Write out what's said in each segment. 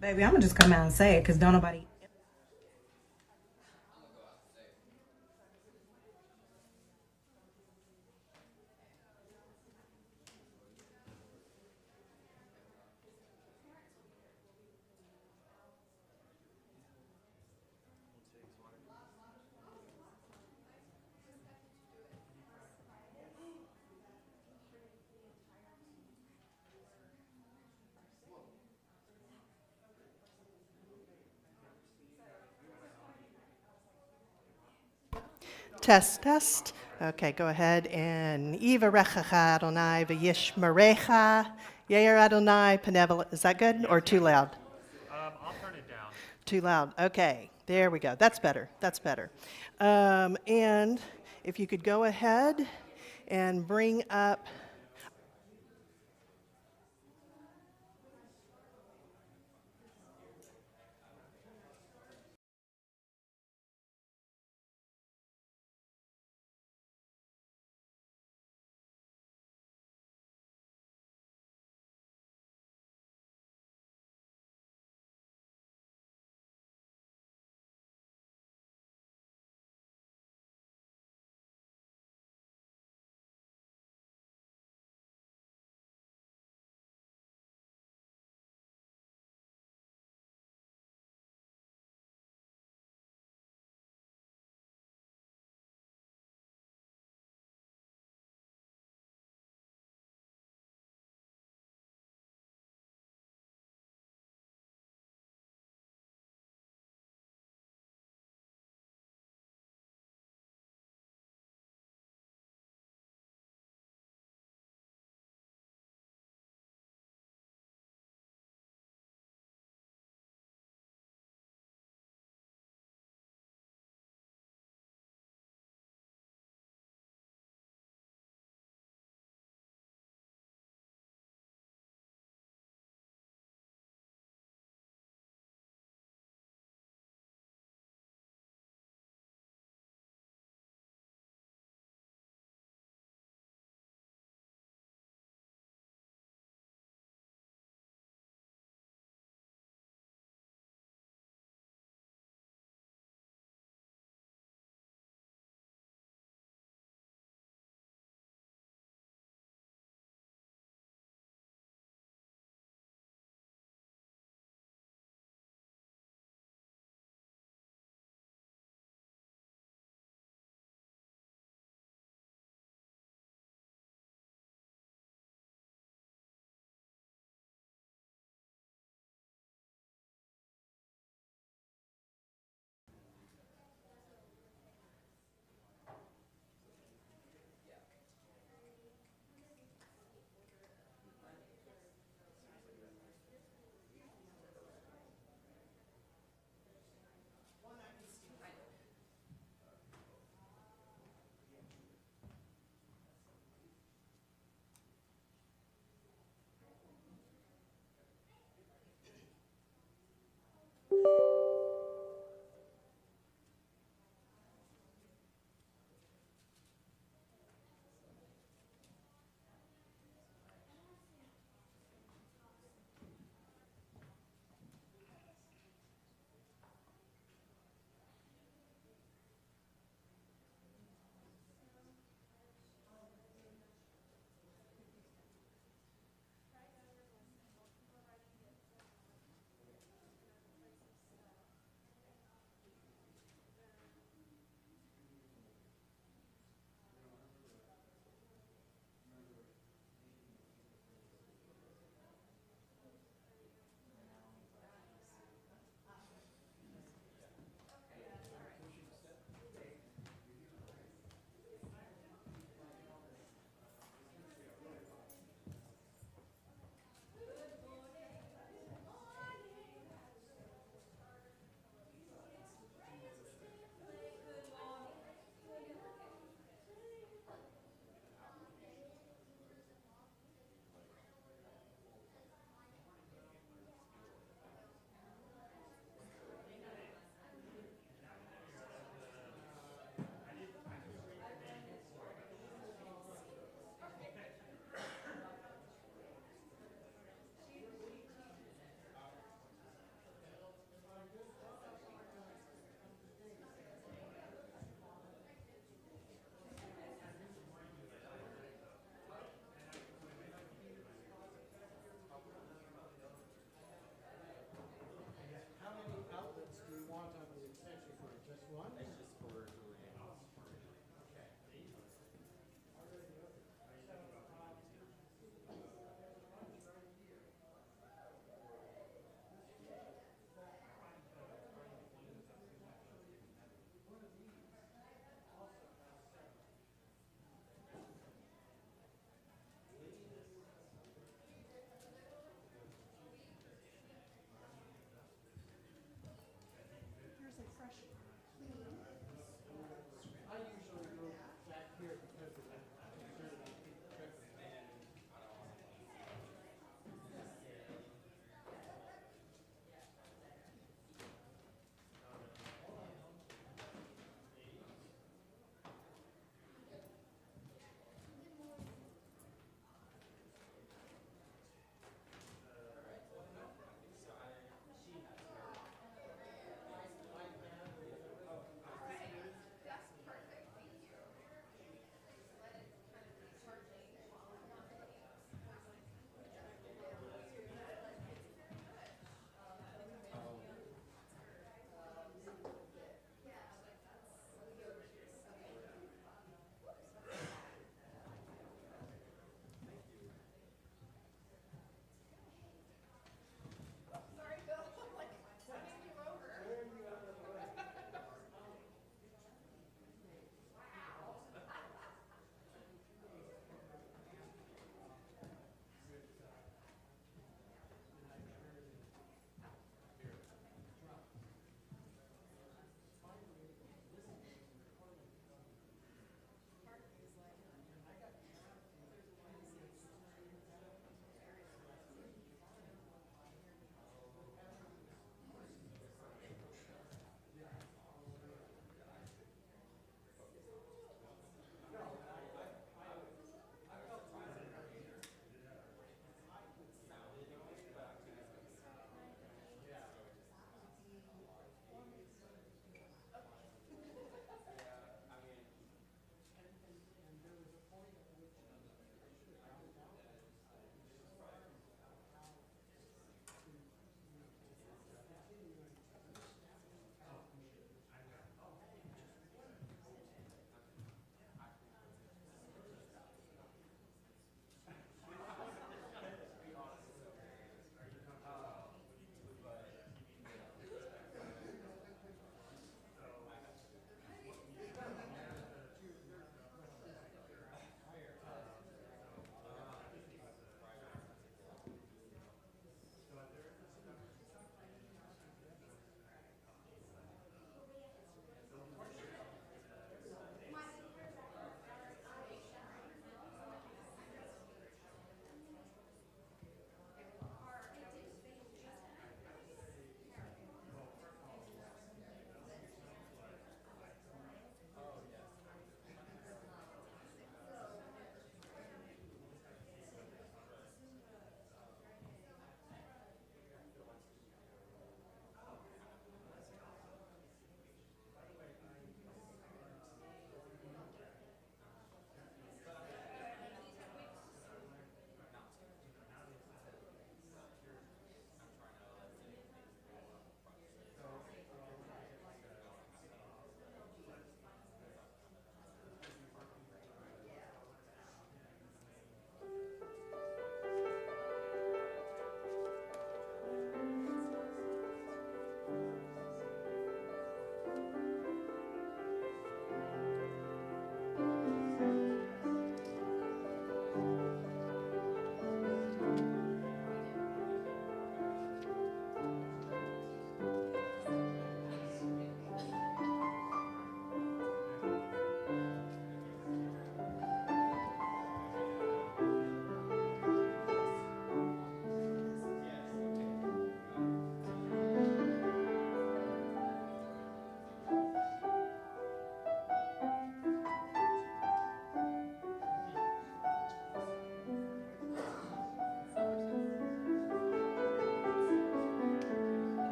Baby, I'm gonna just come out and say it because don't nobody. Test, test. Okay, go ahead and Yivarechacha Adonai v'yishmerecha Yair Adonai benevolent. Is that good or too loud? I'll turn it down. Too loud. Okay, there we go. That's better. That's better. And if you could go ahead and bring up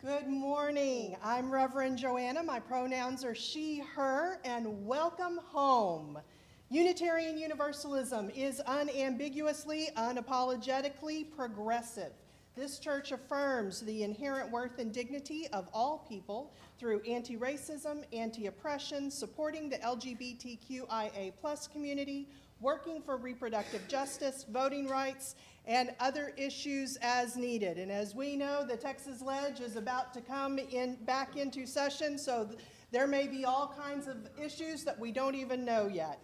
Good morning. I'm Reverend Joanna. My pronouns are she, her, and welcome home. Unitarian Universalism is unambiguously, unapologetically progressive. This church affirms the inherent worth and dignity of all people through anti-racism, anti-oppression, supporting the LGBTQIA+ community, working for reproductive justice, voting rights, and other issues as needed. And as we know, the Texas Ledge is about to come back into session, so there may be all kinds of issues that we don't even know yet.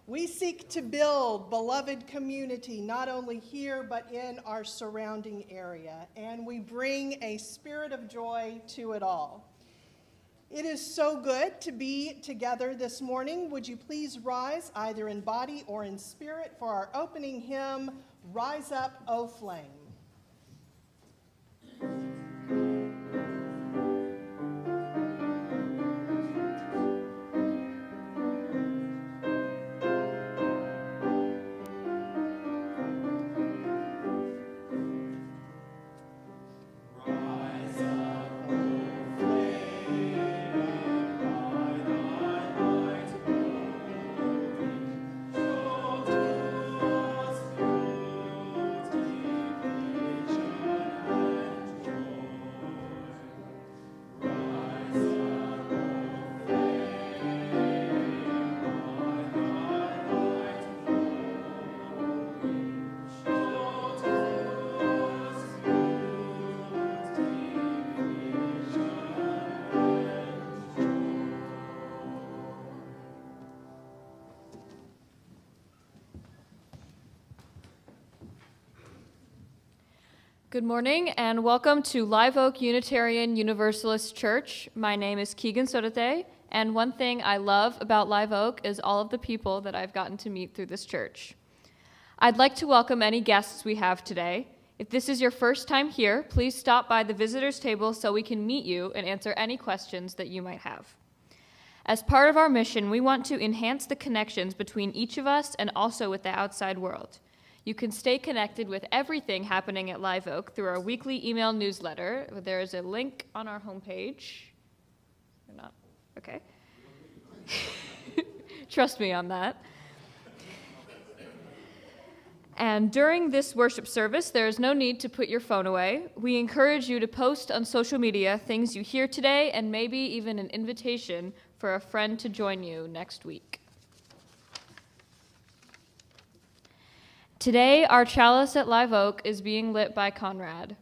We seek to build beloved community, not only here, but in our surrounding area, and we bring a spirit of joy to it all. It is so good to be together this morning. Would you please rise, either in body or in spirit, for our opening hymn, Rise Up, O Flame. Good morning and welcome to Live Oak Unitarian Universalist Church. My name is Keegan Sodate, and one thing I love about Live Oak is all of the people that I've gotten to meet through this church. I'd like to welcome any guests we have today. If this is your first time here, please stop by the visitors table so we can meet you and answer any questions that you might have. As part of our mission, we want to enhance the connections between each of us and also with the outside world. You can stay connected with everything happening at Live Oak through our weekly email newsletter. There is a link on our homepage. Or not? Okay. Trust me on that. And during this worship service, there is no need to put your phone away. We encourage you to post on social media things you hear today and maybe even an invitation for a friend to join you next week. Today, our chalice at Live Oak is being lit by Conrad.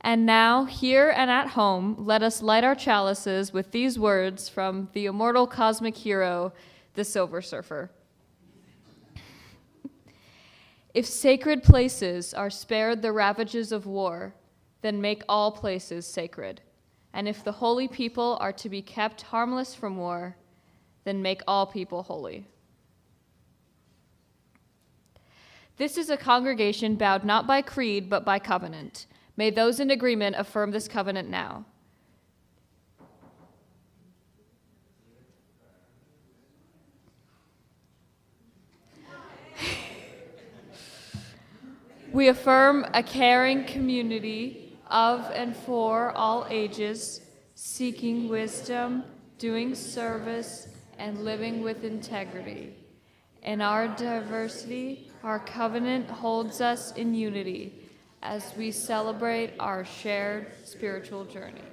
And now, here and at home, let us light our chalices with these words from the immortal cosmic hero, the Silver Surfer. If sacred places are spared the ravages of war, then make all places sacred. And if the holy people are to be kept harmless from war, then make all people holy. This is a congregation bowed not by creed, but by covenant. May those in agreement affirm this covenant now. We affirm a caring community of and for all ages, seeking wisdom, doing service, and living with integrity. In our diversity, our covenant holds us in unity as we celebrate our shared spiritual journey.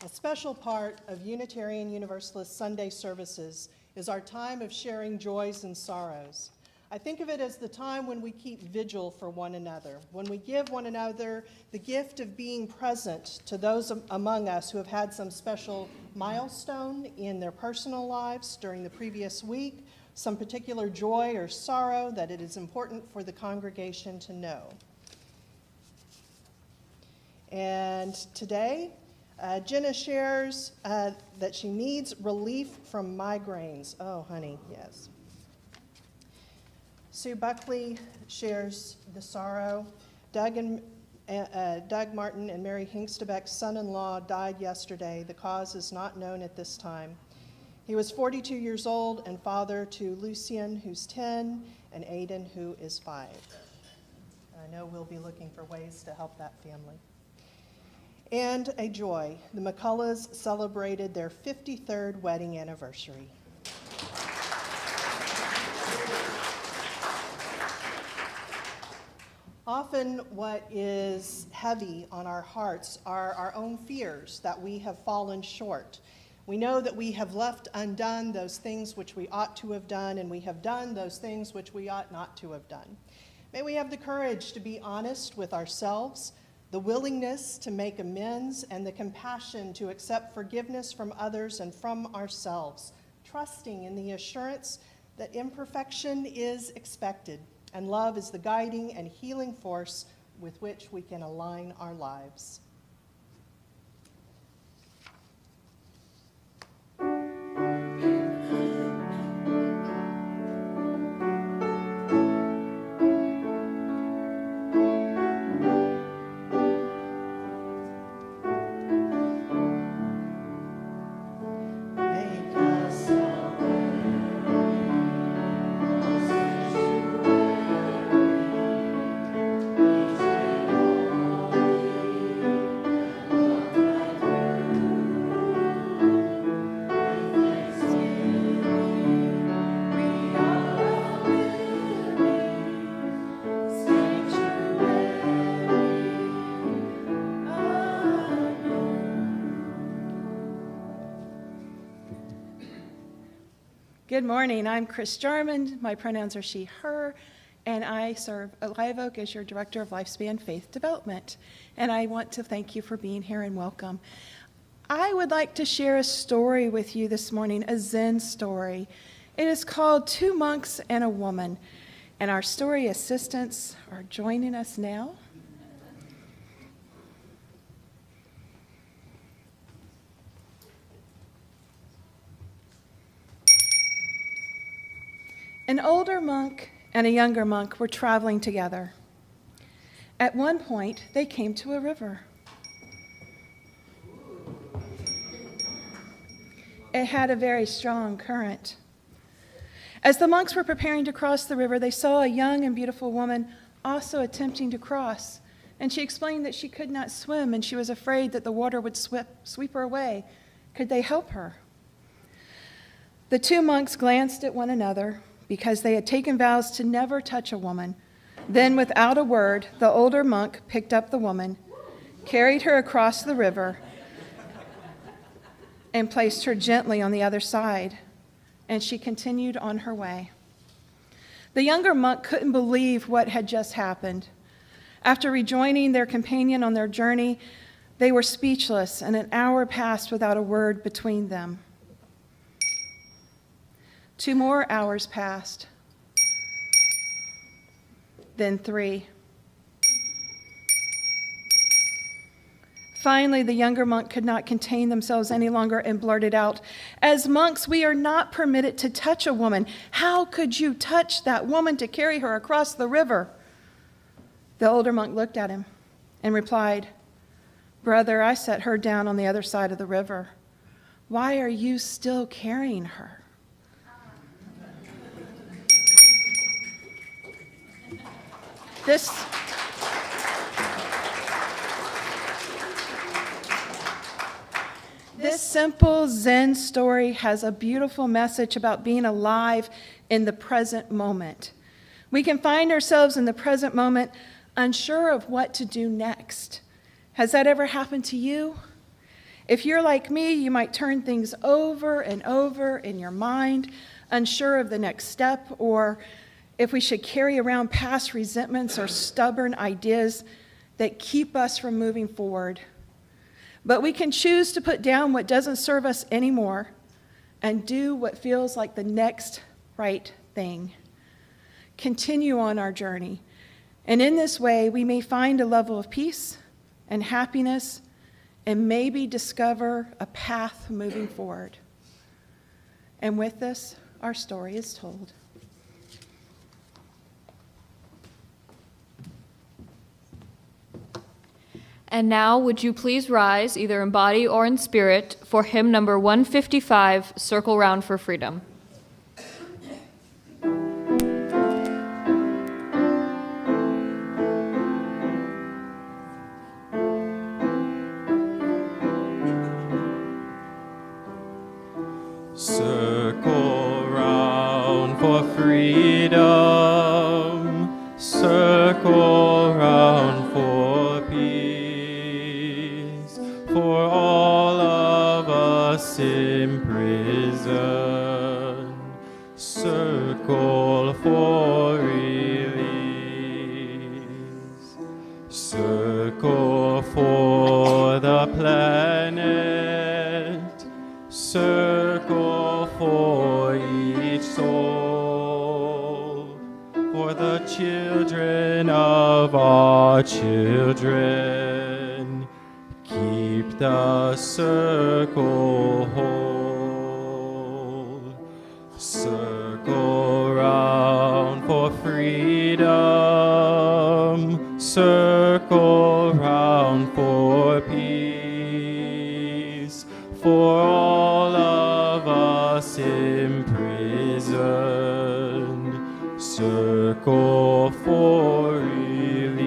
A special part of Unitarian Universalist Sunday services is our time of sharing joys and sorrows. I think of it as the time when we keep vigil for one another, when we give one another the gift of being present to those among us who have had some special milestone in their personal lives during the previous week, some particular joy or sorrow that it is important for the congregation to know. And today, Jenna shares that she needs relief from migraines. Oh, honey, yes. Sue Buckley shares the sorrow. Doug Martin and Mary Hingstebeck's son-in-law died yesterday. The cause is not known at this time. He was 42 years old and father to Lucian, who's 10, and Aiden, who is 5. I know we'll be looking for ways to help that family. And a joy, the McCulloughs celebrated their 53rd wedding anniversary. Often what is heavy on our hearts are our own fears that we have fallen short. We know that we have left undone those things which we ought to have done, and we have done those things which we ought not to have done. May we have the courage to be honest with ourselves, the willingness to make amends, and the compassion to accept forgiveness from others and from ourselves, trusting in the assurance that imperfection is expected, and love is the guiding and healing force with which we can align our lives. Good morning. I'm Chris Jarman. My pronouns are she, her, and I serve at Live Oak as your Director of Lifespan Faith Development. And I want to thank you for being here and welcome. I would like to share a story with you this morning, a Zen story. It is called Two Monks and a Woman. And our story assistants are joining us now. An older monk and a younger monk were traveling together. At one point, they came to a river. It had a very strong current. As the monks were preparing to cross the river, they saw a young and beautiful woman also attempting to cross, and she explained that she could not swim and she was afraid that the water would sweep her away. Could they help her? The two monks glanced at one another, because they had taken vows to never touch a woman. Then, without a word, the older monk picked up the woman, carried her across the river, and placed her gently on the other side, and she continued on her way. The younger monk couldn't believe what had just happened. After rejoining their companion on their journey, they were speechless, and an hour passed without a word between them. 2 more hours passed, then 3. Finally, the younger monk could not contain themselves any longer and blurted out, "As monks, we are not permitted to touch a woman. How could you touch that woman to carry her across the river?" The older monk looked at him and replied, "Brother, I set her down on the other side of the river. Why are you still carrying her?" This simple Zen story has a beautiful message about being alive in the present moment. We can find ourselves in the present moment unsure of what to do next. Has that ever happened to you? If you're like me, you might turn things over and over in your mind, unsure of the next step, or if we should carry around past resentments or stubborn ideas that keep us from moving forward. But we can choose to put down what doesn't serve us anymore and do what feels like the next right thing. Continue on our journey. And in this way, we may find a level of peace and happiness and maybe discover a path moving forward. And with this, our story is told. And now, would you please rise, either in body or in spirit, for hymn number 155, Circle Round for Freedom. Circle round for freedom, circle round for peace, for all of us in prison, circle for release, circle for the planet, circle for each soul, for the children of our children. Keep the circle whole. Circle round for freedom, circle round for peace, for all of us imprisoned, circle for release,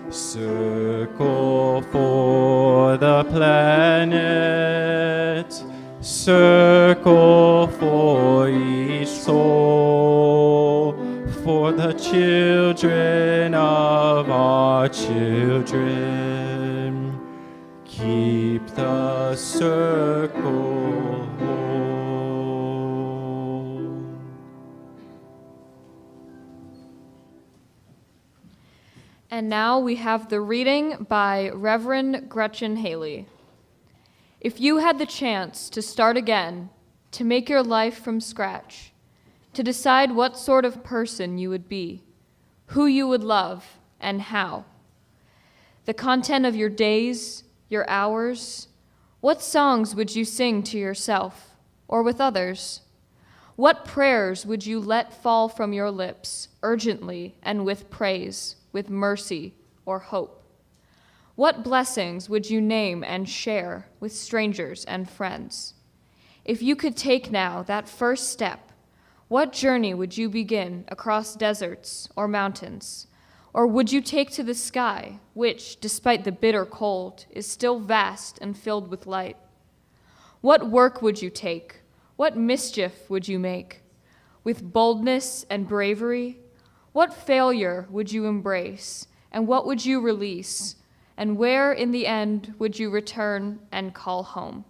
circle for the planet, circle for each soul, for the children of our children. Keep the circle whole. And now we have the reading by Reverend Gretchen Haley. If you had the chance to start again, to make your life from scratch, to decide what sort of person you would be, who you would love, and how, the content of your days, your hours, what songs would you sing to yourself or with others? What prayers would you let fall from your lips urgently and with praise, with mercy or hope? What blessings would you name and share with strangers and friends? If you could take now that first step, what journey would you begin across deserts or mountains? Or would you take to the sky, which, despite the bitter cold, is still vast and filled with light? What work would you take? What mischief would you make? With boldness and bravery, what failure would you embrace, and what would you release? And where, in the end, would you return and call home?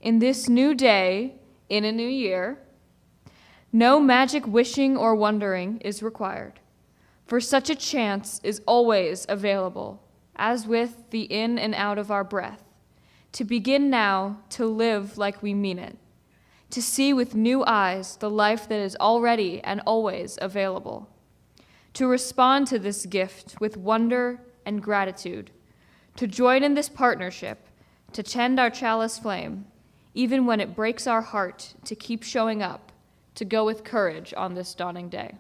In this new day, in a new year, no magic wishing or wondering is required, for such a chance is always available, as with the in and out of our breath, to begin now to live like we mean it, to see with new eyes the life that is already and always available, to respond to this gift with wonder and gratitude, to join in this partnership, to tend our chalice flame, even when it breaks our heart to keep showing up, to go with courage on this dawning day.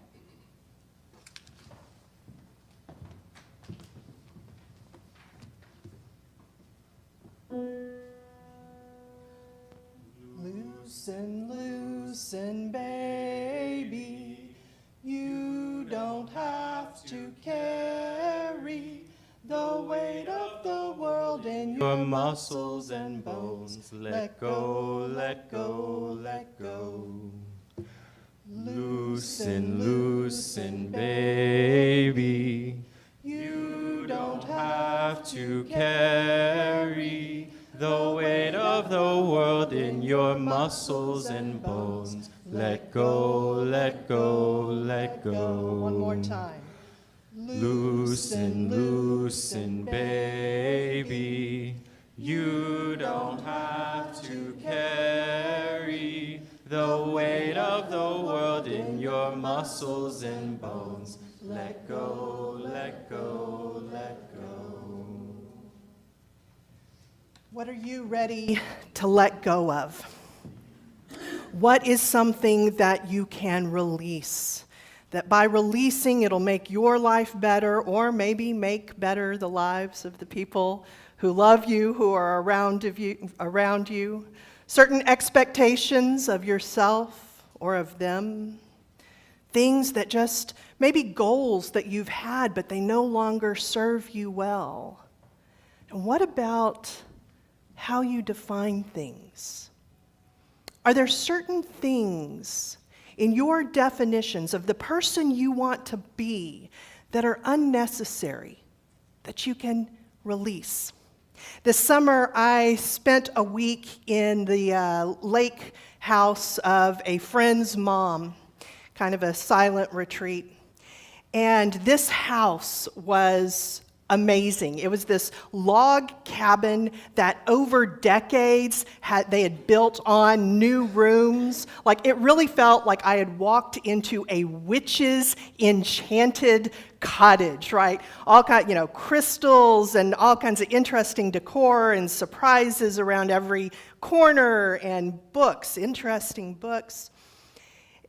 Loosen, loosen, baby, you don't have to carry the weight of the world in your muscles and bones. Let go, let go, let go. Loosen, loosen, baby, you don't have to carry the weight of the world in your muscles and bones. Let go, let go, let go. One more time. Loosen, loosen, baby, you don't have to carry the weight of the world in your muscles and bones. Let go, let go, let go. What are you ready to let go of? What is something that you can release, that by releasing it'll make your life better, or maybe make better the lives of the people who love you, who are around you. Certain expectations of yourself or of them. Things that just, maybe goals that you've had, but they no longer serve you well. And what about how you define things? Are there certain things in your definitions of the person you want to be that are unnecessary, that you can release? This summer, I spent a week in the lake house of a friend's mom, kind of a silent retreat. And this house was amazing. It was this log cabin that over decades they had built on new rooms. Like, it really felt like I had walked into a witch's enchanted cottage, right? All kinds, crystals and all kinds of interesting decor and surprises around every corner, and books, interesting books.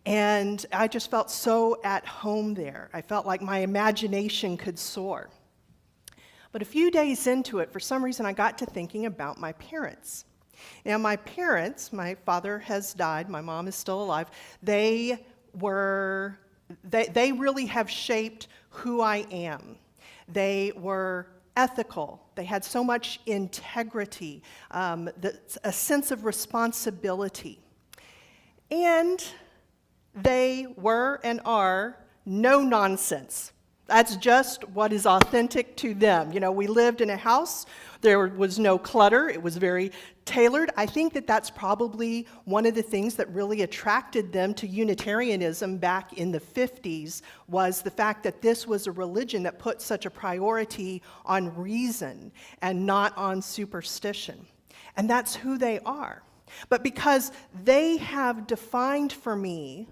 And I just felt so at home there. I felt like my imagination could soar. But a few days into it, for some reason, I got to thinking about my parents. Now, my parents, my father has died, my mom is still alive, they really have shaped who I am. They were ethical. They had so much integrity, a sense of responsibility. And they were and are no nonsense. That's just what is authentic to them. We lived in a house. There was no clutter. It was very tailored. I think that that's probably one of the things that really attracted them to Unitarianism back in the 50s, was the fact that this was a religion that put such a priority on reason and not on superstition. And that's who they are. But because they have defined for me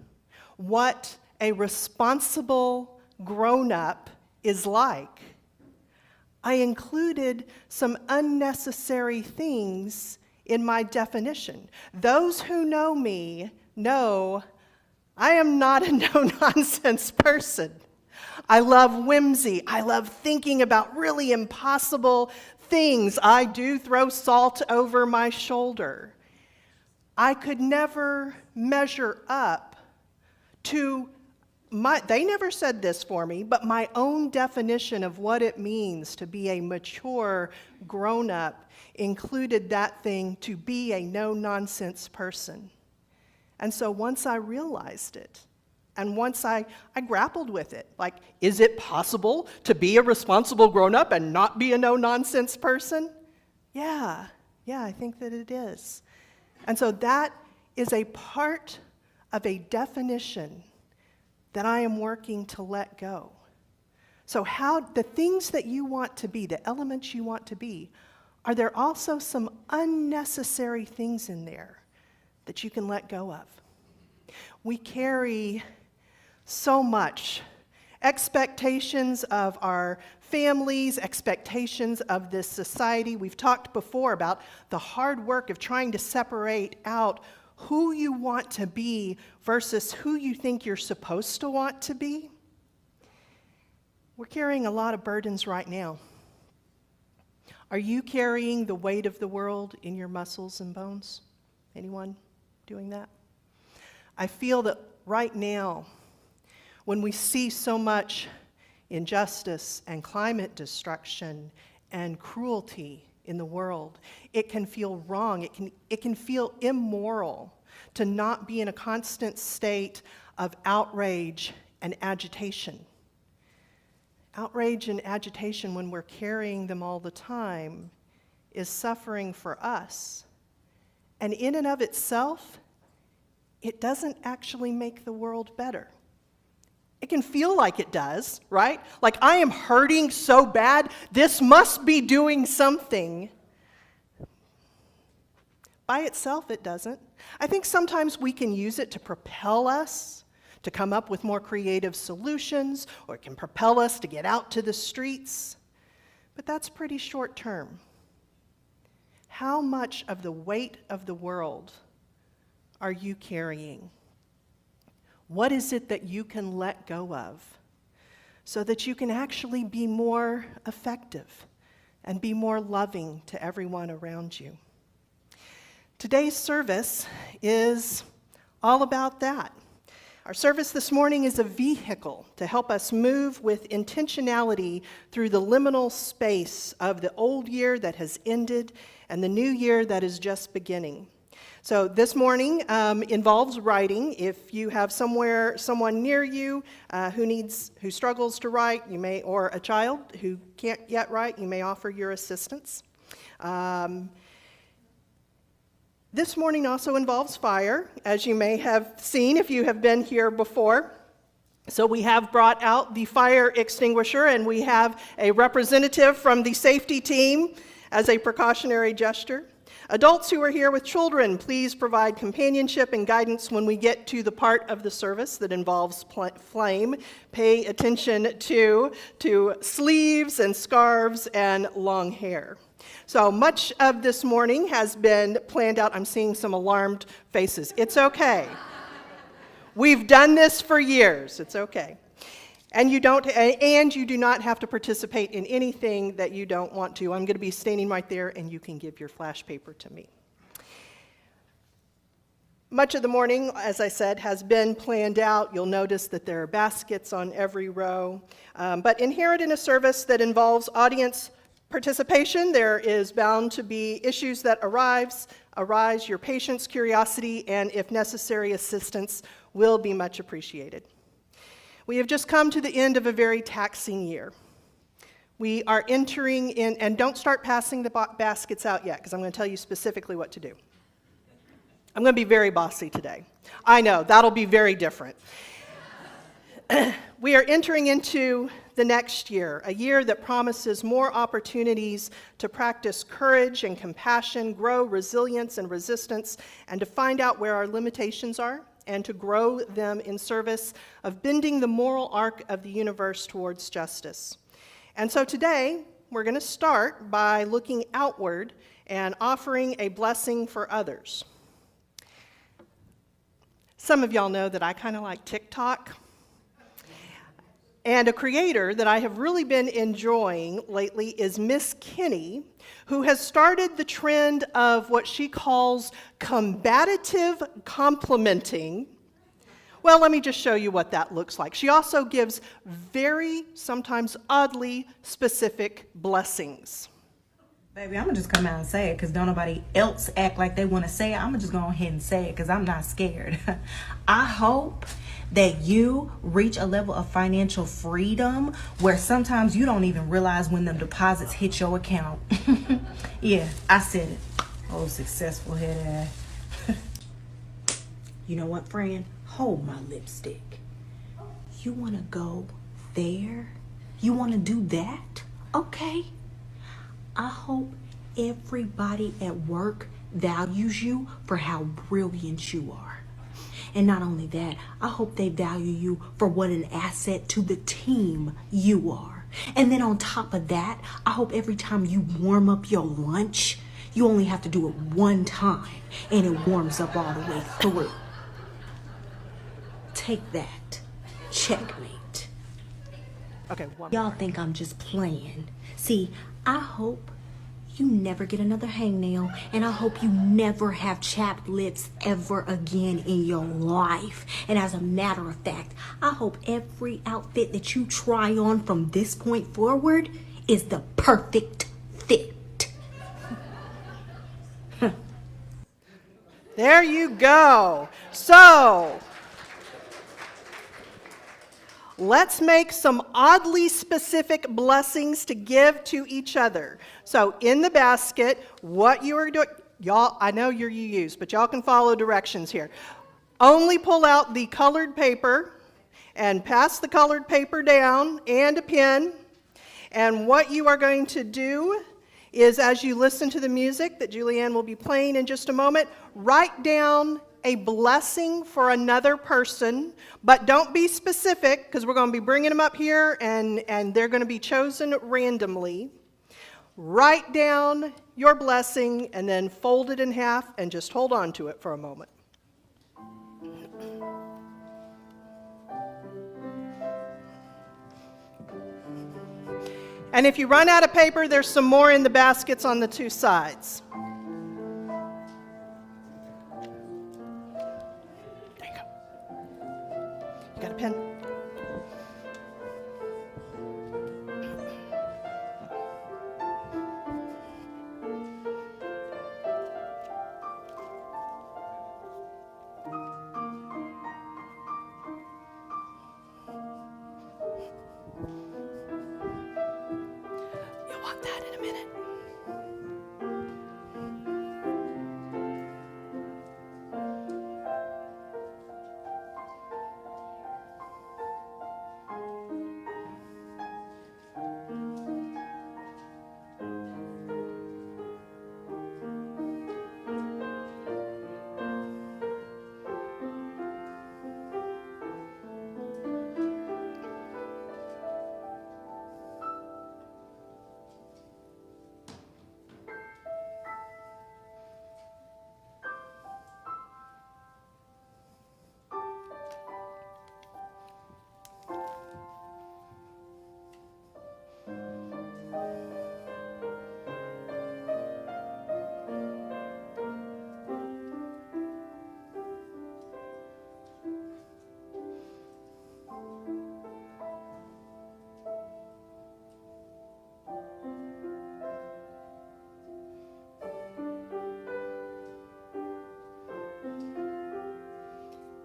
what a responsible grown-up is like, I included some unnecessary things in my definition. Those who know me know I am not a no-nonsense person. I love whimsy. I love thinking about really impossible things. I do throw salt over my shoulder. I could never measure up to they never said this for me, but my own definition of what it means to be a mature grown-up included that thing, to be a no-nonsense person. And so once I realized it, and once I grappled with it, like, is it possible to be a responsible grown-up and not be a no-nonsense person? Yeah, I think that it is. And so that is a part of a definition that I am working to let go. So how the things that you want to be, the elements you want to be, are there also some unnecessary things in there that you can let go of? We carry so much expectations of our families, expectations of this society. We've talked before about the hard work of trying to separate out who you want to be versus who you think you're supposed to want to be. We're carrying a lot of burdens right now. Are you carrying the weight of the world in your muscles and bones? Anyone doing that? I feel that right now, when we see so much injustice and climate destruction and cruelty in the world, it can feel wrong. It can feel immoral to not be in a constant state of outrage and agitation. Outrage and agitation, when we're carrying them all the time, is suffering for us. And in and of itself, it doesn't actually make the world better. It can feel like it does, right? Like, I am hurting so bad, this must be doing something. By itself, it doesn't. I think sometimes we can use it to propel us to come up with more creative solutions, or it can propel us to get out to the streets. But that's pretty short term. How much of the weight of the world are you carrying? What is it that you can let go of so that you can actually be more effective and be more loving to everyone around you? Today's service is all about that. Our service this morning is a vehicle to help us move with intentionality through the liminal space of the old year that has ended and the new year that is just beginning. So this morning involves writing. If you have someone near you who struggles to write, you may, or a child who can't yet write, you may offer your assistance. This morning also involves fire, as you may have seen if you have been here before. So we have brought out the fire extinguisher, and we have a representative from the safety team as a precautionary gesture. Adults who are here with children, please provide companionship and guidance when we get to the part of the service that involves flame. Pay attention to sleeves and scarves and long hair. So much of this morning has been planned out. I'm seeing some alarmed faces. It's okay. We've done this for years. It's okay. And you do not have to participate in anything that you don't want to. I'm going to be standing right there, and you can give your flash paper to me. Much of the morning, as I said, has been planned out. You'll notice that there are baskets on every row. But inherent in a service that involves audience participation, there is bound to be issues that arise. Your patience, curiosity, and if necessary, assistance will be much appreciated. We have just come to the end of a very taxing year. We are entering in, and don't start passing the baskets out yet, because I'm going to tell you specifically what to do. I'm going to be very bossy today. I know, that'll be very different. We are entering into the next year, a year that promises more opportunities to practice courage and compassion, grow resilience and resistance, and to find out where our limitations are, and to grow them in service of bending the moral arc of the universe towards justice. And so today, we're going to start by looking outward and offering a blessing for others. Some of y'all know that I kind of like TikTok. And a creator that I have really been enjoying lately is Miss Kinney, who has started the trend of what she calls combative complimenting. Well, let me just show you what that looks like. She also gives very, sometimes oddly specific blessings. Baby, I'm going to just come out and say it because don't nobody else act like they want to say it. I'm going to just go ahead and say it because I'm not scared. I hope that you reach a level of financial freedom where sometimes you don't even realize when them deposits hit your account. Yeah, I said it. Oh, successful head ass. You know what, friend? Hold my lipstick. You want to go there? You want to do that? Okay. I hope everybody at work values you for how brilliant you are. And not only that, I hope they value you for what an asset to the team you are. And then on top of that, I hope every time you warm up your lunch, you only have to do it one time and it warms up all the way through. Take that. Checkmate. Okay, Y'all think I'm just playing. See, I hope you never get another hangnail, and I hope you never have chapped lips ever again in your life. And as a matter of fact, I hope every outfit that you try on from this point forward is the perfect fit. There you go. So, let's make some oddly specific blessings to give to each other. So in the basket, what you are doing, y'all, I know you're UUs, but y'all can follow directions here. Only pull out the colored paper and pass the colored paper down and a pen. And what you are going to do is, as you listen to the music that Julianne will be playing in just a moment, write down a blessing for another person, but don't be specific because we're going to be bringing them up here and they're going to be chosen randomly. Write down your blessing and then fold it in half and just hold on to it for a moment. And if you run out of paper, there's some more in the baskets on the two sides. There you go. You got a pen? You'll want that in a minute.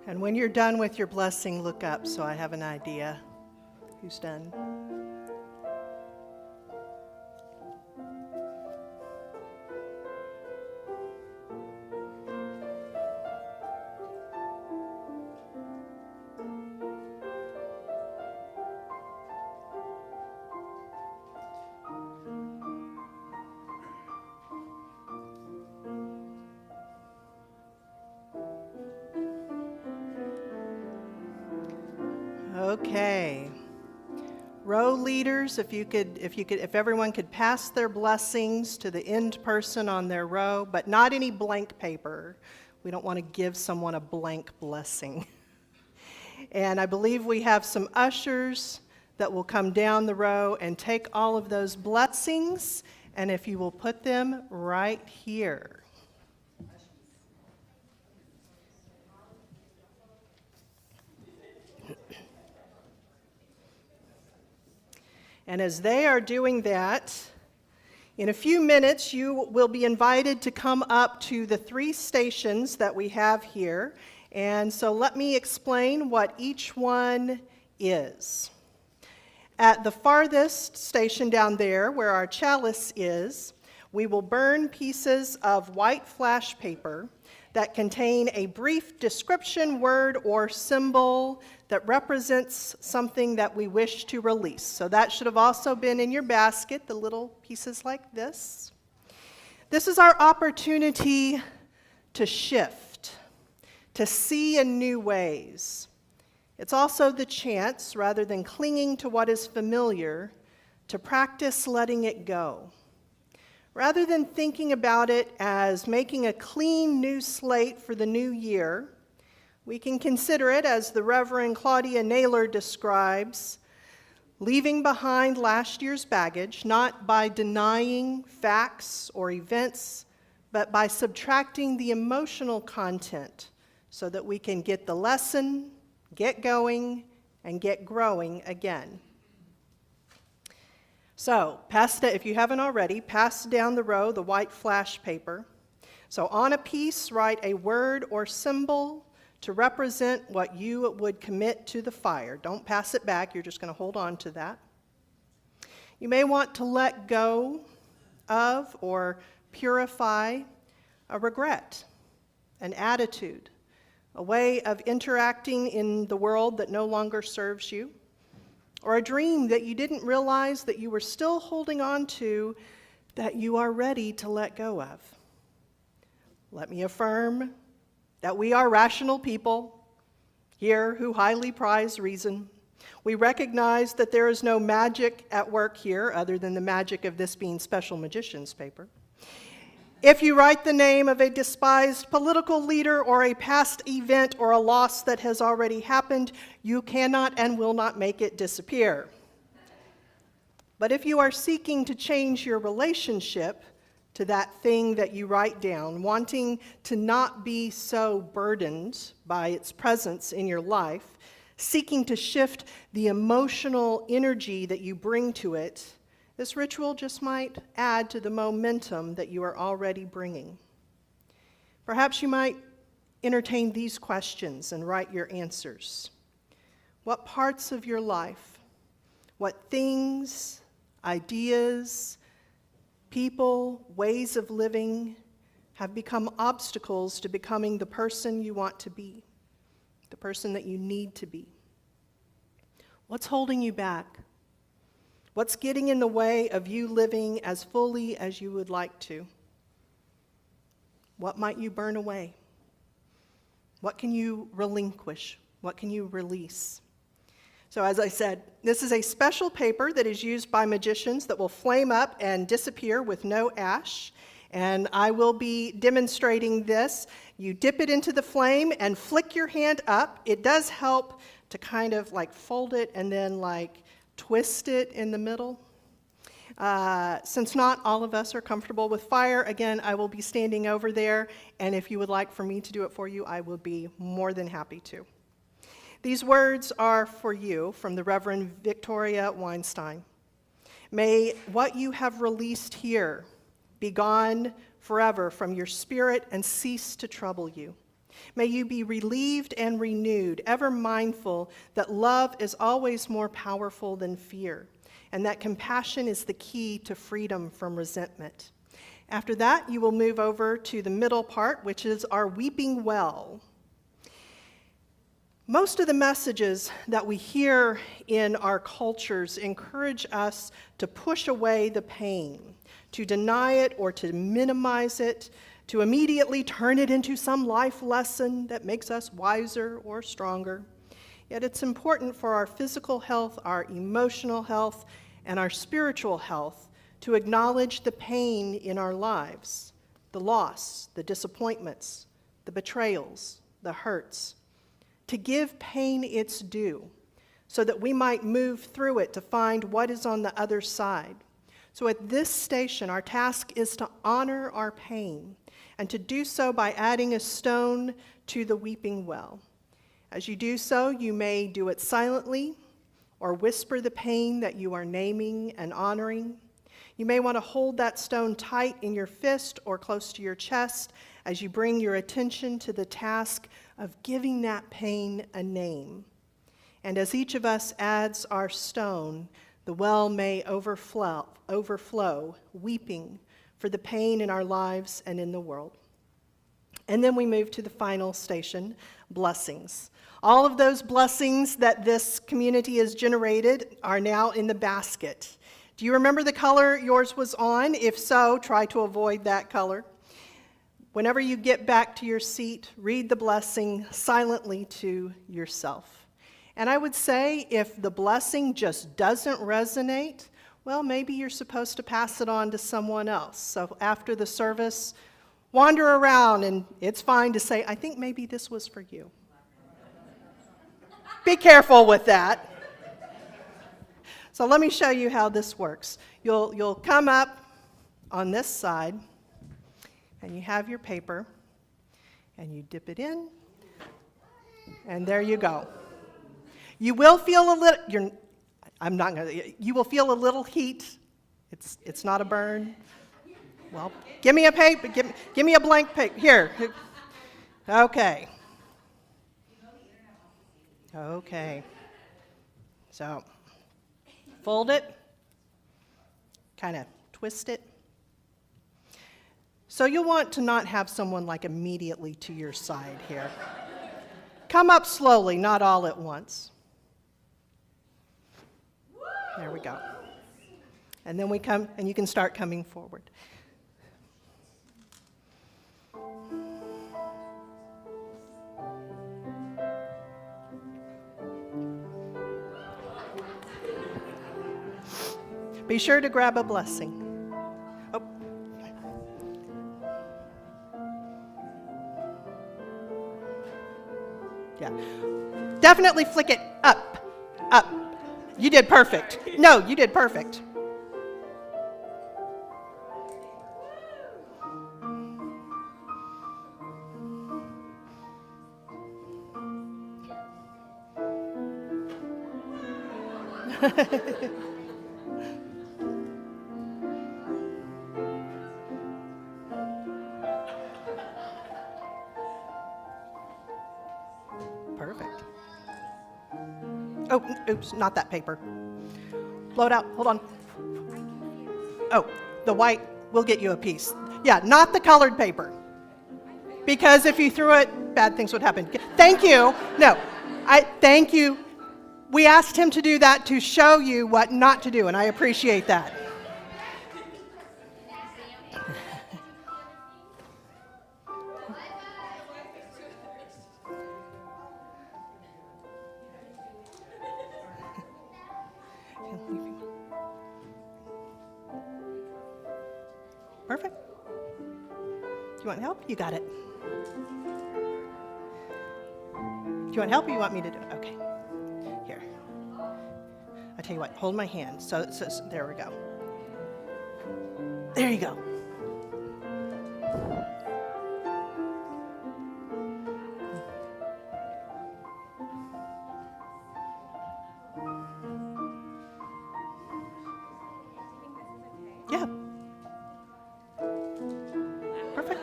And when you're done with your blessing, look up so I have an idea who's done. Okay. Row leaders, if everyone could pass their blessings to the end person on their row, but not any blank paper. We don't want to give someone a blank blessing. And I believe we have some ushers that will come down the row and take all of those blessings, and if you will put them right here. And as they are doing that, in a few minutes, you will be invited to come up to the 3 stations that we have here. And so let me explain what each one is. At the farthest station down there, where our chalice is, we will burn pieces of white flash paper that contain a brief description, word, or symbol that represents something that we wish to release. So that should have also been in your basket, the little pieces like this. This is our opportunity to shift, to see in new ways. It's also the chance, rather than clinging to what is familiar, to practice letting it go. Rather than thinking about it as making a clean new slate for the new year, we can consider it, as the Reverend Claudia Naylor describes, leaving behind last year's baggage, not by denying facts or events, but by subtracting the emotional content so that we can get the lesson, get going, and get growing again. So, if you haven't already, pass down the row the white flash paper. So on a piece, write a word or symbol to represent what you would commit to the fire. Don't pass it back, you're just going to hold on to that. You may want to let go of or purify a regret, an attitude, a way of interacting in the world that no longer serves you, or a dream that you didn't realize that you were still holding on to that you are ready to let go of. Let me affirm that we are rational people here who highly prize reason. We recognize that there is no magic at work here other than the magic of this being special magician's paper. If you write the name of a despised political leader or a past event or a loss that has already happened, you cannot and will not make it disappear. But if you are seeking to change your relationship to that thing that you write down, wanting to not be so burdened by its presence in your life, seeking to shift the emotional energy that you bring to it, this ritual just might add to the momentum that you are already bringing. Perhaps you might entertain these questions and write your answers. What parts of your life, what things, ideas, people, ways of living have become obstacles to becoming the person you want to be, the person that you need to be? What's holding you back? What's getting in the way of you living as fully as you would like to? What might you burn away? What can you relinquish? What can you release? So as I said, this is a special paper that is used by magicians that will flame up and disappear with no ash. And I will be demonstrating this. You dip it into the flame and flick your hand up. It does help to kind of like fold it and then like twist it in the middle. Since not all of us are comfortable with fire, again, I will be standing over there, and if you would like for me to do it for you, I will be more than happy to. These words are for you from the Reverend Victoria Weinstein. May what you have released here be gone forever from your spirit and cease to trouble you. May you be relieved and renewed, ever mindful that love is always more powerful than fear, and that compassion is the key to freedom from resentment. After that, you will move over to the middle part, which is our weeping well. Most of the messages that we hear in our cultures encourage us to push away the pain, to deny it or to minimize it, to immediately turn it into some life lesson that makes us wiser or stronger. Yet it's important for our physical health, our emotional health, and our spiritual health to acknowledge the pain in our lives, the loss, the disappointments, the betrayals, the hurts, to give pain its due so that we might move through it to find what is on the other side. So at this station, our task is to honor our pain and to do so by adding a stone to the weeping well. As you do so, you may do it silently or whisper the pain that you are naming and honoring. You may want to hold that stone tight in your fist or close to your chest as you bring your attention to the task of giving that pain a name. And as each of us adds our stone, the well may overflow, weeping for the pain in our lives and in the world. And then we move to the final station, blessings. All of those blessings that this community has generated are now in the basket. Do you remember the color yours was on? If so, try to avoid that color. Whenever you get back to your seat, read the blessing silently to yourself. And I would say if the blessing just doesn't resonate, well, maybe you're supposed to pass it on to someone else. So after the service, wander around, and it's fine to say, I think maybe this was for you. Be careful with that. So let me show you how this works. You'll come up on this side, and you have your paper, and you dip it in, and there you go. You will feel a little, you will feel a little heat. It's not a burn. Well, give me a paper, give me a blank paper. Here. Okay. Okay. So, fold it, kind of twist it. So you'll want to not have someone like immediately to your side here. Come up slowly, not all at once. There we go. And then we come, and you can start coming forward. Be sure to grab a blessing. Oh. Yeah. Definitely flick it up, up. You did perfect. No, you did perfect. Perfect. Oh, oops, not that paper. Blow it out. Hold on. Oh, the white, we'll get you a piece. Yeah, not the colored paper. Because if you threw it, bad things would happen. Thank you. No, thank you. We asked him to do that to show you what not to do, and I appreciate that. Perfect. Do you want help? You got it. Do you want help or you want me to do it? Okay. Here. I'll tell you what, hold my hand. So there we go. There you go. Yeah. Perfect.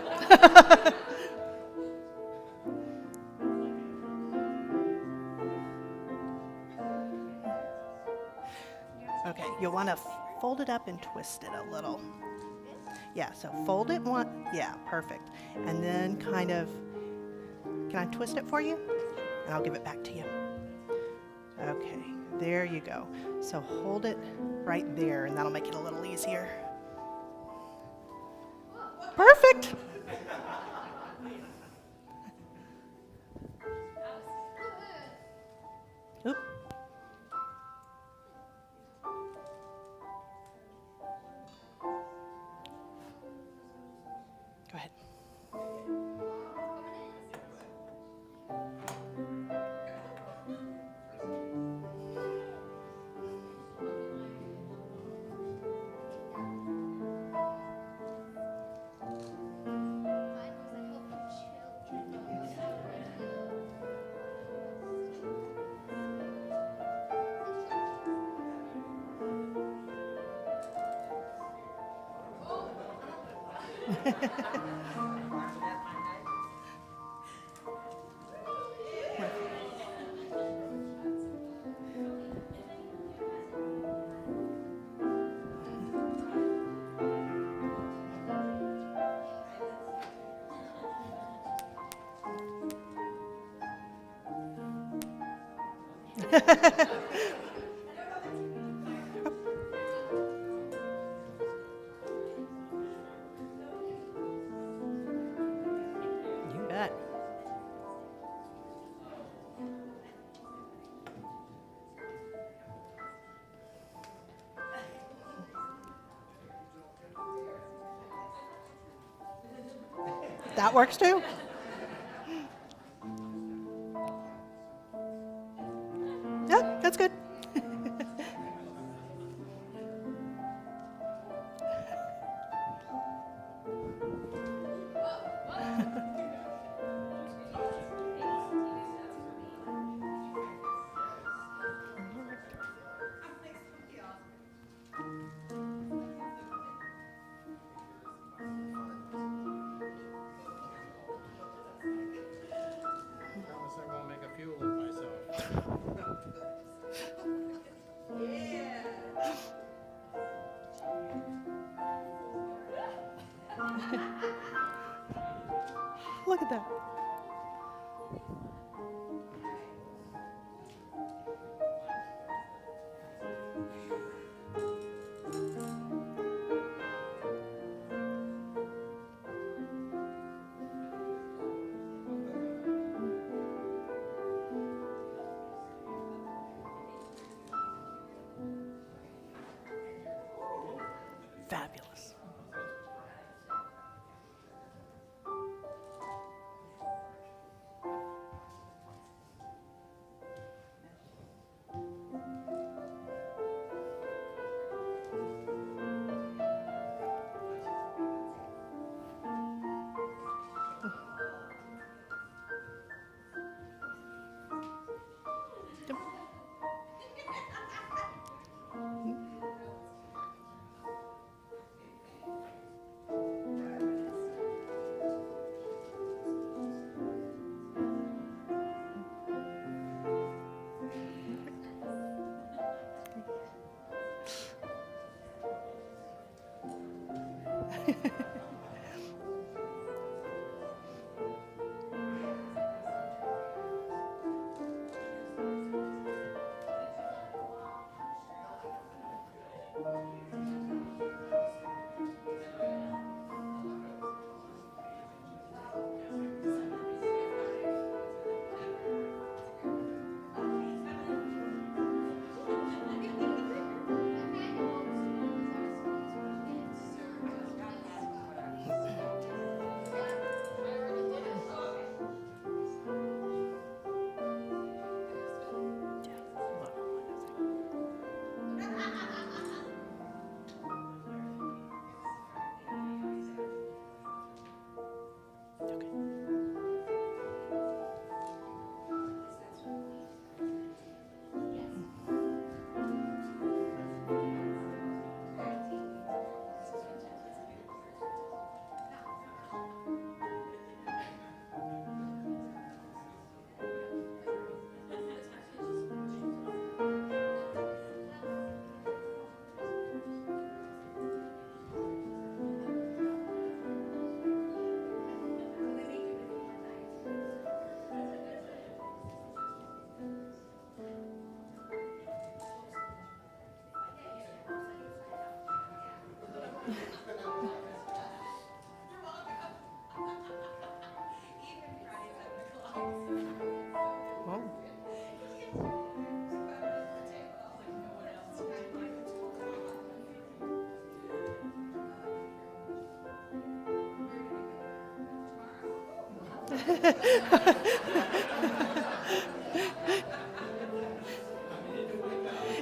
Okay, you'll want to fold it up and twist it a little. Yeah, so fold it one, yeah, perfect. And then kind of, can I twist it for you? And I'll give it back to you. Okay, there you go. So hold it right there, and that'll make it a little easier. Perfect. Oop. Go ahead. You bet. That works too. Yeah, that's good. Promise I won't make a fool of myself. Look at that. Fabulous.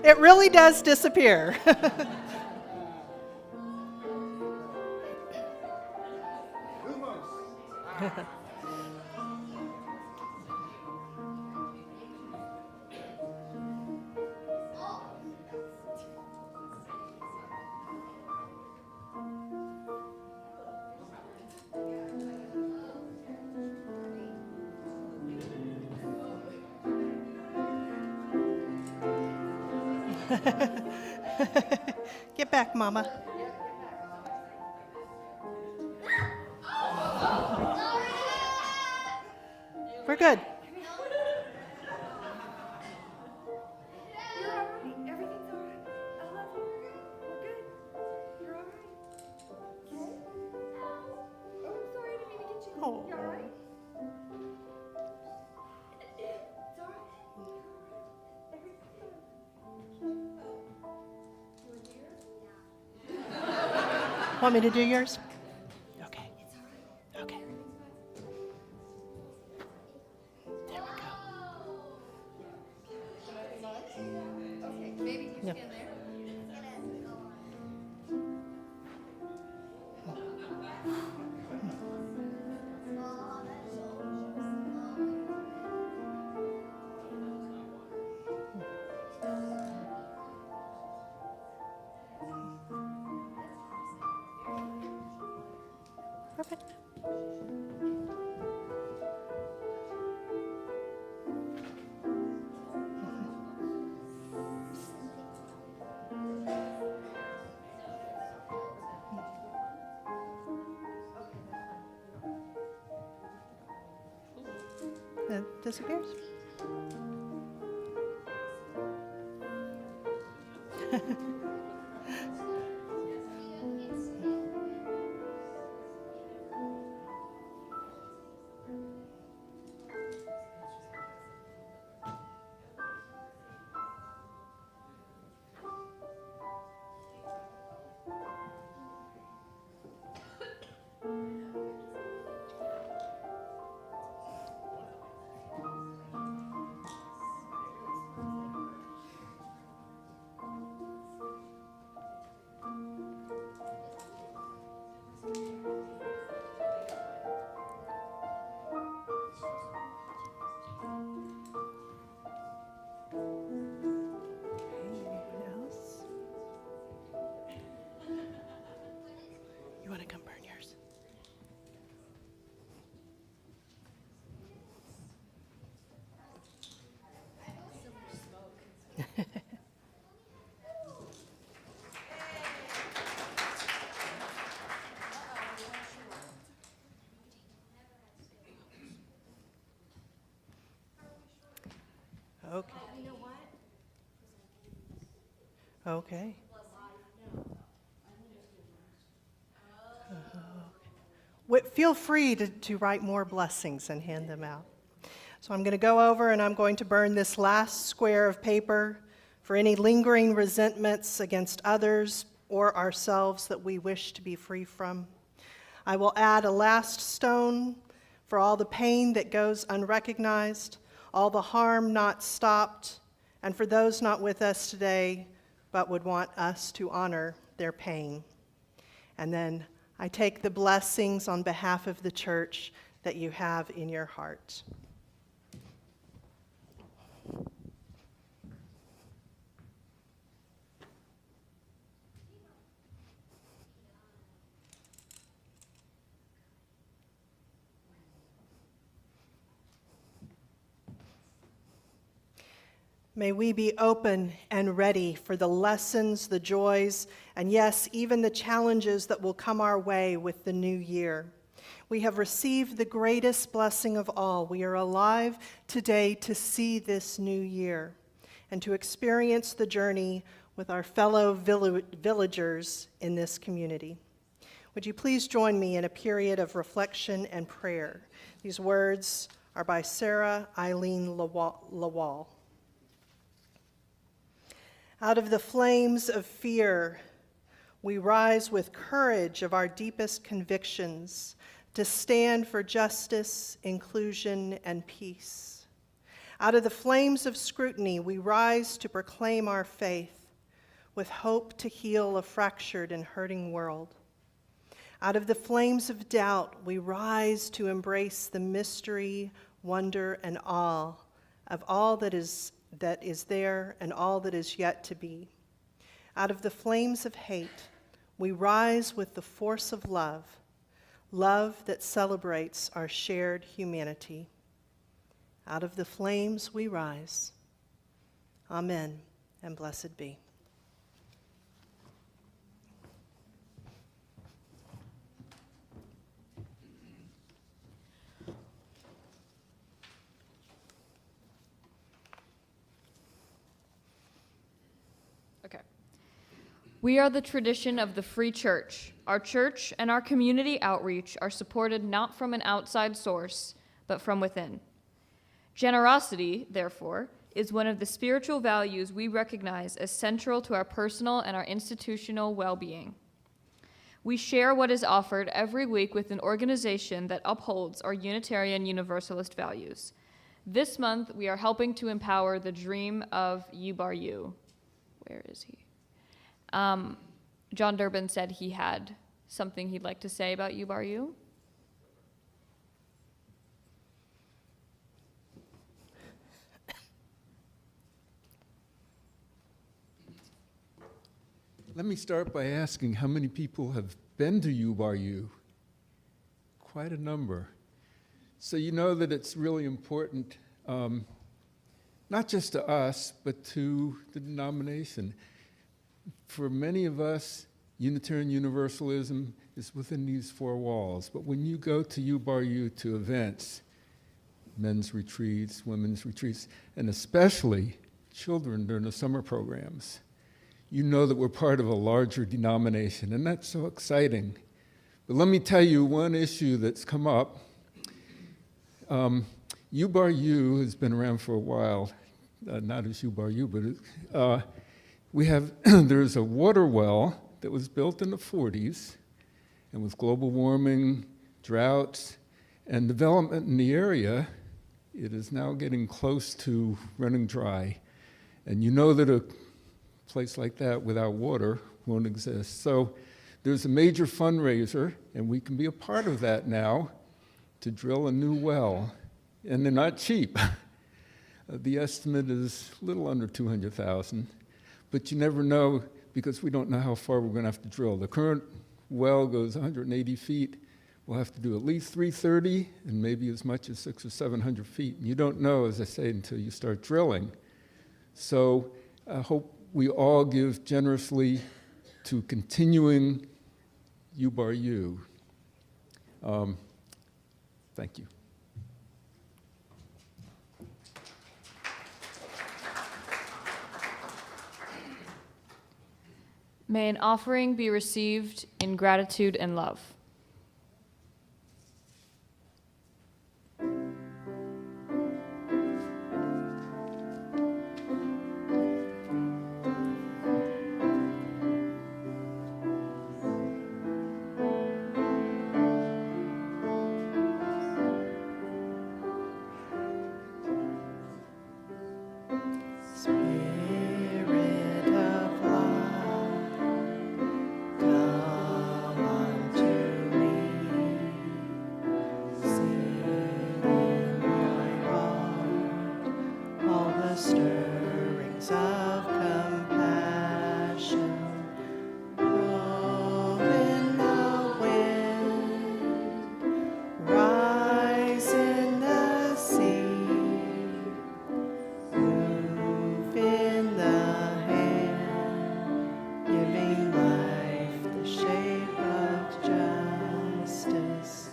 It really does disappear. Get back, Mama. We're good. You're all right. Everything's all right. I love you. We're good. You're all right. Okay. Oh, I'm sorry. I didn't mean to get you. Oh. You all right? It's all right. Everything's good. Want me to do yours? Okay. Okay. There we go. Okay, maybe you Yep. stand there. Perfect. That disappears. Anyone else? You want to come burn yours? Okay. Feel free to write more blessings and hand them out. So I'm going to go over and I'm going to burn this last square of paper for any lingering resentments against others or ourselves that we wish to be free from. I will add a last stone for all the pain that goes unrecognized, all the harm not stopped, and for those not with us today but would want us to honor their pain. And then I take the blessings on behalf of the church that you have in your heart. May we be open and ready for the lessons, the joys, and yes, even the challenges that will come our way with the new year. We have received the greatest blessing of all. We are alive today to see this new year and to experience the journey with our fellow villagers in this community. Would you please join me in a period of reflection and prayer? These words are by Sarah Eileen Lawal. Out of the flames of fear, we rise with courage of our deepest convictions to stand for justice, inclusion, and peace. Out of the flames of scrutiny, we rise to proclaim our faith with hope to heal a fractured and hurting world. Out of the flames of doubt, we rise to embrace the mystery, wonder, and awe of all that is there and all that is yet to be. Out of the flames of hate, we rise with the force of love, love that celebrates our shared humanity. Out of the flames we rise. Amen, and blessed be. Okay. We are the tradition of the Free Church. Our church and our community outreach are supported not from an outside source, but from within. Generosity, therefore, is one of the spiritual values we recognize as central to our personal and our institutional well-being. We share what is offered every week with an organization that upholds our Unitarian Universalist values. This month, we are helping to empower the dream of U Bar U. Where is he? John Durbin said he had something he'd like to say about U Bar U. Let me start by asking how many people have been to U Bar U? Quite a number. So you know that it's really important, not just to us, but to the denomination. For many of us, Unitarian Universalism is within these four walls. But when you go to U Bar U to events, men's retreats, women's retreats, and especially children during the summer programs, you know that we're part of a larger denomination, and that's so exciting. But let me tell you one issue that's come up. U Bar U has been around for a while, not as U Bar U, but there's a water well that was built in the 40s, and with global warming, droughts, and development in the area, it is now getting close to running dry. And you know that a place like that without water won't exist. So there's a major fundraiser, and we can be a part of that now, to drill a new well. And they're not cheap. The estimate is a little under $200,000. But you never know, because we don't know how far we're going to have to drill. The current well goes 180 feet. We'll have to do at least 330 and maybe as much as 600 or 700 feet. And you don't know, as I say, until you start drilling. So I hope we all give generously to continuing U Bar U. Thank you. May an offering be received in gratitude and love. Spirit of life, come unto me. Sing in my heart all the stirrings of compassion. Blow in the wind, rise in the sea. Move in the hand, giving life the shape of justice.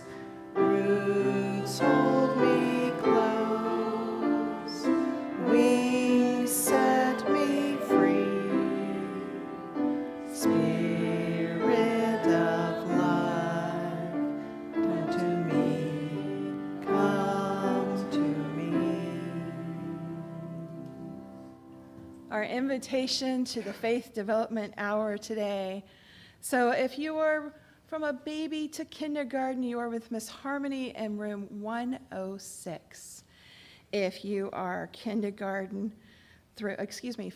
Roots hold me close, wings set me free. Spirit of life, come to me, come to me. Our invitation to the Faith Development Hour today. So if you are from a baby to kindergarten, you are with Miss Harmony in room 106. If you are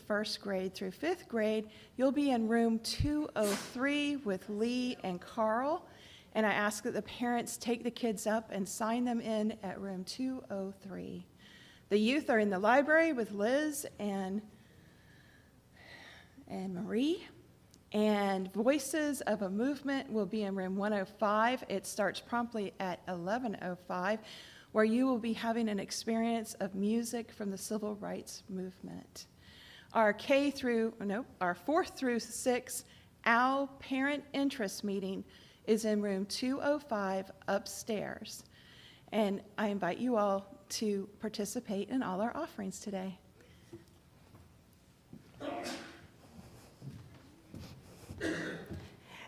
first grade through fifth grade, you'll be in room 203 with Lee and Carl. And I ask that the parents take the kids up and sign them in at room 203. The youth are in the library with Liz and Marie. And Voices of a Movement will be in room 105. It starts promptly at 11:05, where you will be having an experience of music from the civil rights movement. Our 4th through 6 OWL Parent Interest Meeting is in room 205 upstairs. And I invite you all to participate in all our offerings today.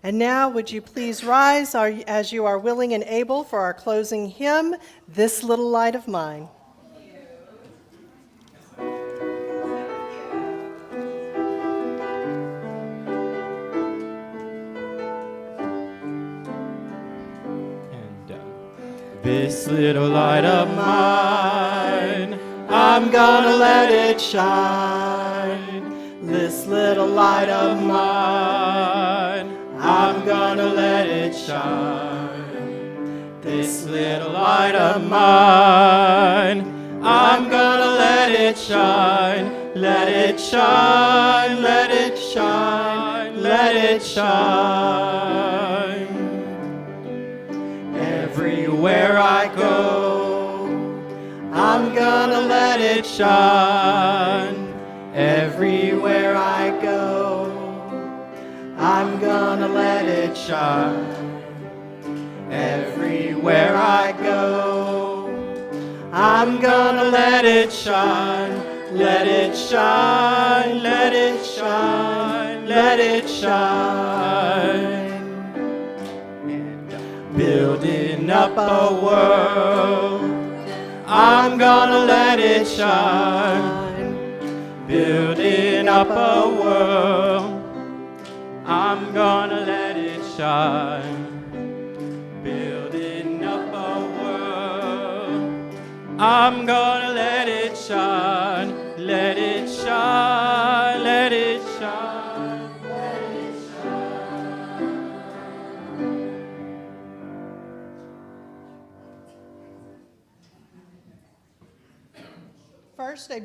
And now, would you please rise as you are willing and able for our closing hymn, This Little Light of Mine. This little light of mine, I'm gonna let it shine. This little light of mine, I'm gonna let it shine. This little light of mine, I'm gonna let it shine. Let it shine, let it shine, let it shine. Everywhere I go, I'm gonna let it shine. Everywhere I go, I'm gonna let it shine. Everywhere I go, I'm gonna let it shine. Let it shine, let it shine, let it shine. Building up a world, I'm gonna let it shine. Building up a world, I'm gonna let it shine. Building up a world, I'm gonna let it shine. Let it shine, let it shine, let it shine. First, a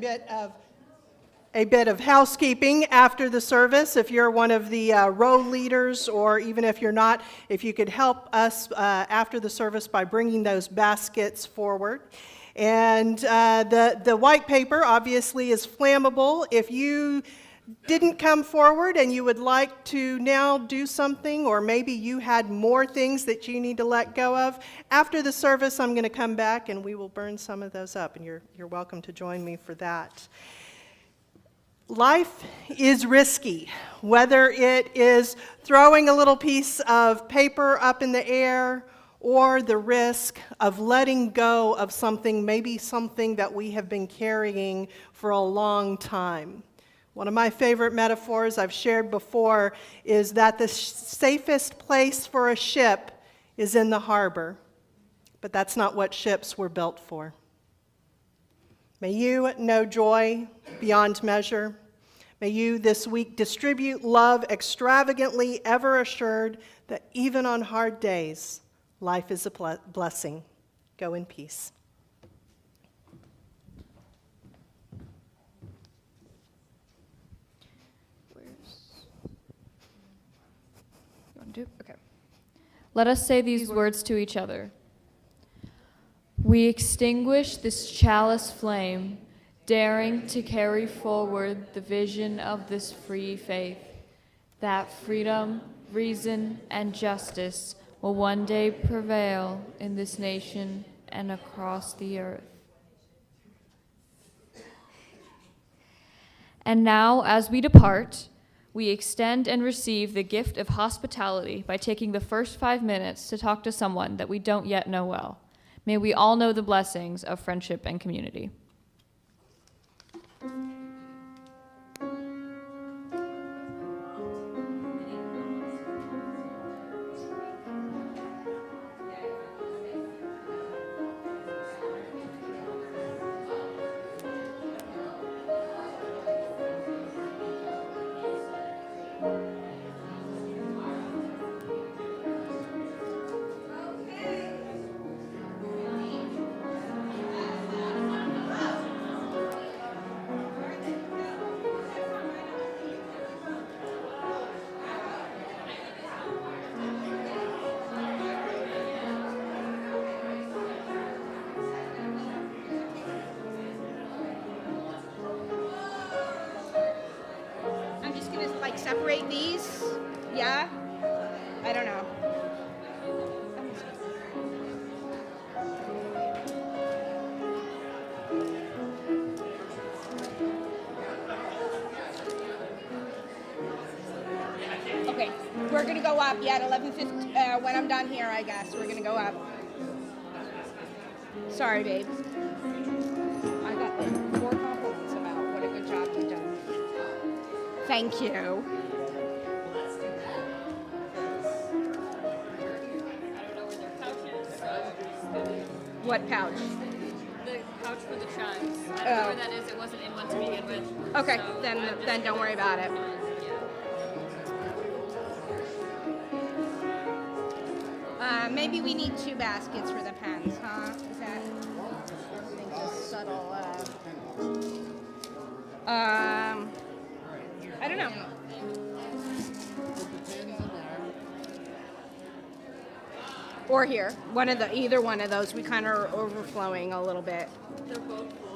bit of housekeeping after the service. If you're one of the row leaders, or even if you're not, if you could help us after the service by bringing those baskets forward. And the white paper obviously is flammable. If you didn't come forward and you would like to now do something, or maybe you had more things that you need to let go of, after the service I'm going to come back and we will burn some of those up, and you're welcome to join me for that. Life is risky, whether it is throwing a little piece of paper up in the air or the risk of letting go of something, maybe something that we have been carrying for a long time. One of my favorite metaphors I've shared before is that the safest place for a ship is in the harbor, but that's not what ships were built for. May you know joy beyond measure. May you this week distribute love extravagantly, ever assured that even on hard days, life is a blessing. Go in peace. Okay. Let us say these words to each other. We extinguish this chalice flame, daring to carry forward the vision of this free faith, that freedom, reason, and justice will one day prevail in this nation and across the earth. And now, as we depart, we extend and receive the gift of hospitality by taking the first 5 minutes to talk to someone that we don't yet know well. May we all know the blessings of friendship and community. Separate these? Yeah? I don't know. Okay, we're gonna go up. Yeah, at 11:50. When I'm done here, I guess we're gonna go up. Sorry, babe. I got like 4 compliments about what a good job you've done. Thank you. What pouch? The pouch for the chimes. I don't know Oh. where that is. It wasn't in one to begin with. Okay, So then don't worry about it. Maybe we need 2 baskets for the pens, huh? Is that I think just subtle? I don't know. Or here, either one of those. We kind of are overflowing a little bit. they're both full.